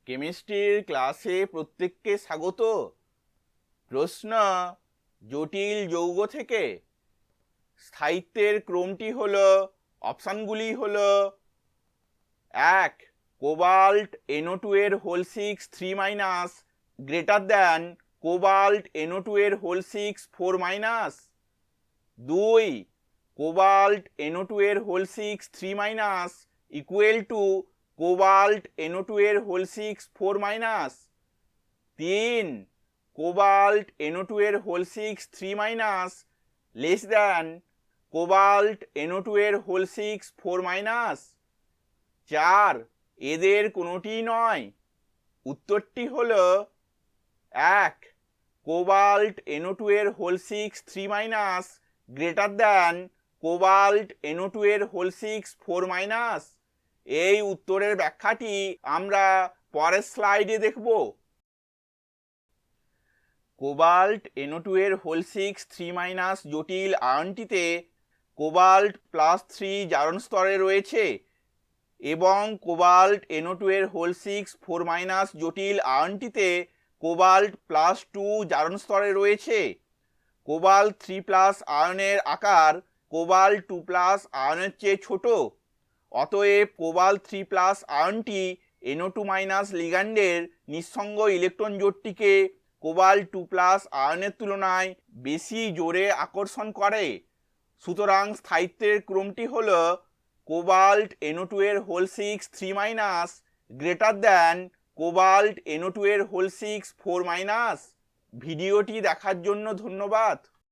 কেমিস্ট্রির ক্লাসে প্রত্যেককে স্বাগত। প্রশ্ন, জটিল যৌগ থেকে স্থায়িত্বের ক্রমটি হলো, অপশানগুলি হলো: 1. কোবাল্ট NO2 এর whole 6 3- greater than cobalt NO2 এর হোল 6 4-। 2. কোবাল্ট NO2 এর whole 6 3- equal to cobalt NO2 এর হোল 6 4-। 3. কোবাল্ট NO2 এর whole 6 3- less than cobalt NO2 এর হোল 6 4-। 4. এদের কোনোটি নয়। উত্তরটি হলো 1. কোবাল্ট NO2 এর whole 6 3- greater than cobalt NO2 এর হোল 6 4-। এই উত্তরের ব্যাখ্যাটি আমরা পরের স্লাইডে দেখব। কোবাল্ট NO2 এর হোল 6 3- জটিল আয়নটিতে কোবাল্ট +3 জারণ স্তরে রয়েছে এবং কোবাল্ট NO2 এর হোল 6 4- জটিল আয়নটিতে কোবাল্ট +2 জারণ স্তরে রয়েছে। কোবাল্ট 3+ আয়নের আকার কোবাল্ট 2+ আয়নের চেয়ে ছোট। অতএব কোবাল্ট 3+ আয়নটি NO2- লিগ্যান্ডের নিঃসঙ্গ ইলেকট্রন জোড়টিকে কোবাল্ট 2+ আয়নের তুলনায় বেশি জোরে আকর্ষণ করে। সুতরাং স্থায়িত্বের ক্রমটি হলো কোবাল্ট NO2 এর whole 6 3- greater than cobalt NO2 এর হোল 6 4-। ভিডিওটি দেখার জন্য ধন্যবাদ।